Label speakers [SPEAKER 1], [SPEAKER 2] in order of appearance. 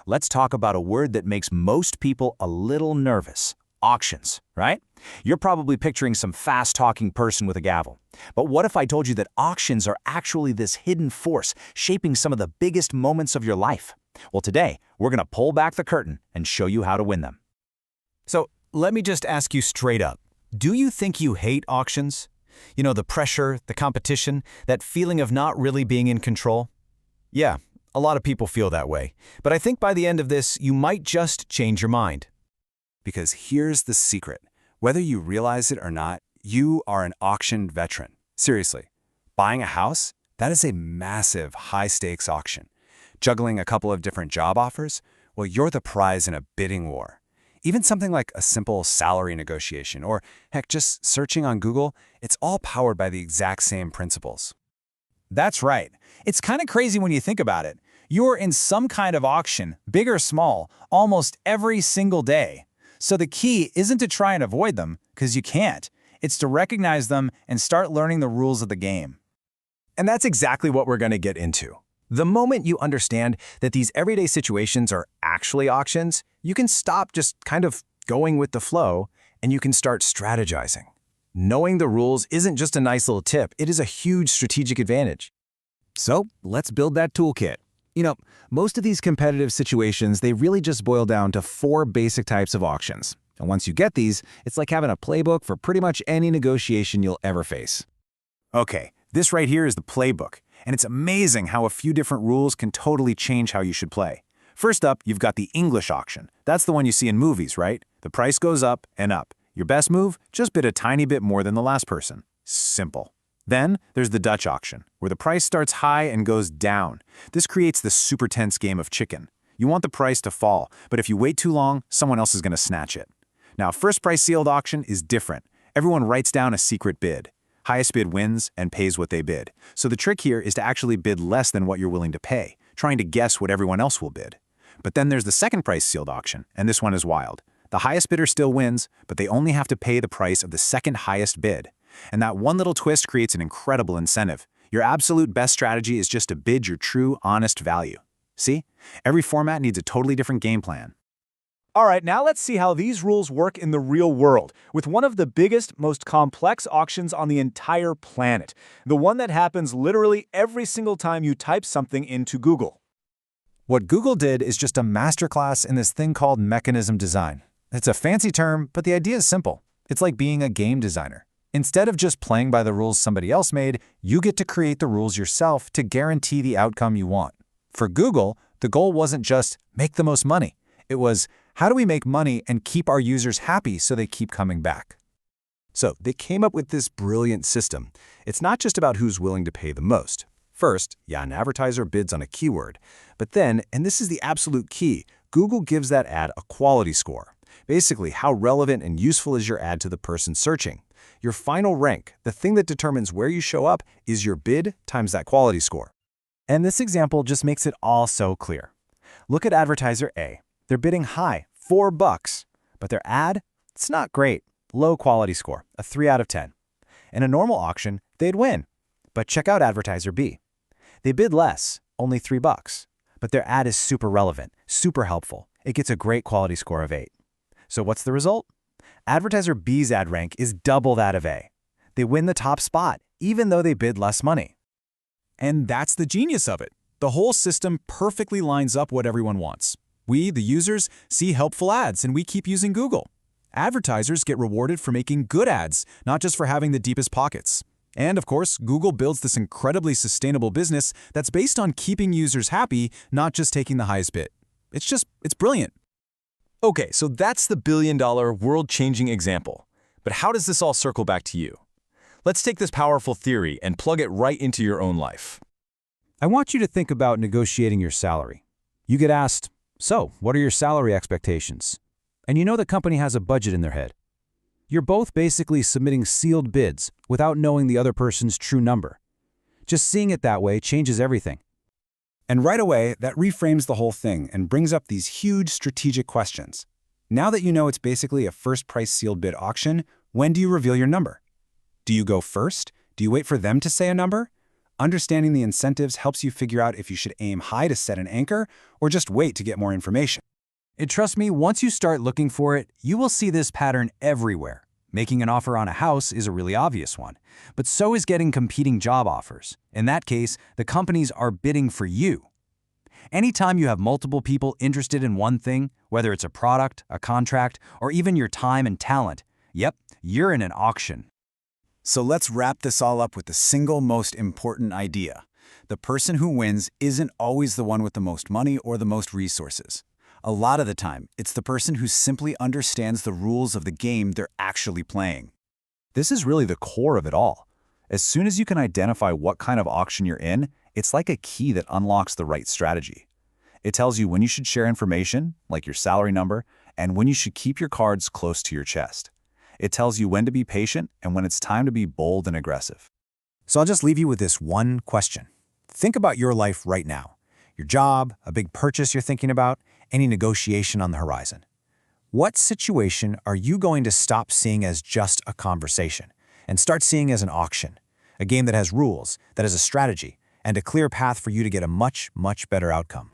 [SPEAKER 1] let's talk about a word that makes most people a little nervous. Auctions, right? You're probably picturing some fast-talking person with a gavel. But what if I told you that auctions are actually this hidden force shaping some of the biggest moments of your life? Well, today, we're going to pull back the curtain and show you how to win them. So, let me just ask you straight up. Do you think you hate auctions? You know, the pressure, the competition, that feeling of not really being in control? Yeah, a lot of people feel that way. But I think by the end of this, you might just change your mind.
[SPEAKER 2] Because here's the secret. Whether you realize it or not, you are an auction veteran. Seriously, buying a house? That is a massive, high-stakes auction. Juggling a couple of different job offers? Well, you're the prize in a bidding war. Even something like a simple salary negotiation, or heck, just searching on Google, it's all powered by the exact same principles.
[SPEAKER 1] That's right. It's kind of crazy when you think about it. You're in some kind of auction, big or small, almost every single day. So the key isn't to try and avoid them, because you can't. It's to recognize them and start learning the rules of the game. And that's exactly what we're going to get into. The moment you understand that these everyday situations are actually auctions, you can stop just kind of going with the flow, and you can start strategizing. Knowing the rules isn't just a nice little tip, it is a huge strategic advantage. So let's build that toolkit. You know, most of these competitive situations, they really just boil down to 4 basic types of auctions. And once you get these, it's like having a playbook for pretty much any negotiation you'll ever face. Okay, this right here is the playbook. And it's amazing how a few different rules can totally change how you should play. First up, you've got the English auction. That's the one you see in movies, right? The price goes up and up. Your best move? Just bid a tiny bit more than the last person. Simple. Then there's the Dutch auction, where the price starts high and goes down. This creates the super tense game of chicken. You want the price to fall, but if you wait too long, someone else is going to snatch it. Now, first price sealed auction is different. Everyone writes down a secret bid. Highest bid wins and pays what they bid. So the trick here is to actually bid less than what you're willing to pay, trying to guess what everyone else will bid. But then there's the second price sealed auction, and this one is wild. The highest bidder still wins, but they only have to pay the price of the second highest bid. And that one little twist creates an incredible incentive. Your absolute best strategy is just to bid your true, honest value. See? Every format needs a totally different game plan.
[SPEAKER 3] All right, now let's see how these rules work in the real world, with one of the biggest, most complex auctions on the entire planet. The one that happens literally every single time you type something into Google.
[SPEAKER 1] What Google did is just a masterclass in this thing called mechanism design. It's a fancy term, but the idea is simple. It's like being a game designer. Instead of just playing by the rules somebody else made, you get to create the rules yourself to guarantee the outcome you want. For Google, the goal wasn't just make the most money. It was, how do we make money and keep our users happy so they keep coming back? So they came up with this brilliant system. It's not just about who's willing to pay the most. First, an advertiser bids on a keyword. But then, and this is the absolute key, Google gives that ad a quality score. Basically, how relevant and useful is your ad to the person searching? Your final rank, the thing that determines where you show up, is your bid times that quality score. And this example just makes it all so clear. Look at advertiser A. They're bidding high, $4, but their ad, it's not great. Low quality score, a 3 out of 10. In a normal auction, they'd win. But check out advertiser B. They bid less, only $3, but their ad is super relevant, super helpful. It gets a great quality score of 8. So what's the result? Advertiser B's ad rank is double that of A. They win the top spot, even though they bid less money. And that's the genius of it. The whole system perfectly lines up what everyone wants. We, the users, see helpful ads and we keep using Google. Advertisers get rewarded for making good ads, not just for having the deepest pockets. And of course, Google builds this incredibly sustainable business that's based on keeping users happy, not just taking the highest bid. It's brilliant. Okay, so that's the billion-dollar, world-changing example. But how does this all circle back to you? Let's take this powerful theory and plug it right into your own life. I want you to think about negotiating your salary. You get asked, so, what are your salary expectations? And you know the company has a budget in their head. You're both basically submitting sealed bids without knowing the other person's true number. Just seeing it that way changes everything. And right away, that reframes the whole thing and brings up these huge strategic questions. Now that you know it's basically a first price sealed bid auction, when do you reveal your number? Do you go first? Do you wait for them to say a number?
[SPEAKER 2] Understanding the incentives helps you figure out if you should aim high to set an anchor or just wait to get more information.
[SPEAKER 1] And trust me, once you start looking for it, you will see this pattern everywhere. Making an offer on a house is a really obvious one, but so is getting competing job offers. In that case, the companies are bidding for you. Anytime you have multiple people interested in one thing, whether it's a product, a contract, or even your time and talent, yep, you're in an auction.
[SPEAKER 2] So let's wrap this all up with the single most important idea. The person who wins isn't always the one with the most money or the most resources. A lot of the time, it's the person who simply understands the rules of the game they're actually playing.
[SPEAKER 1] This is really the core of it all. As soon as you can identify what kind of auction you're in, it's like a key that unlocks the right strategy. It tells you when you should share information, like your salary number, and when you should keep your cards close to your chest. It tells you when to be patient and when it's time to be bold and aggressive. So I'll just leave you with this one question. Think about your life right now. Your job, a big purchase you're thinking about, any negotiation on the horizon. What situation are you going to stop seeing as just a conversation and start seeing as an auction? A game that has rules, that has a strategy, and a clear path for you to get a much, much better outcome.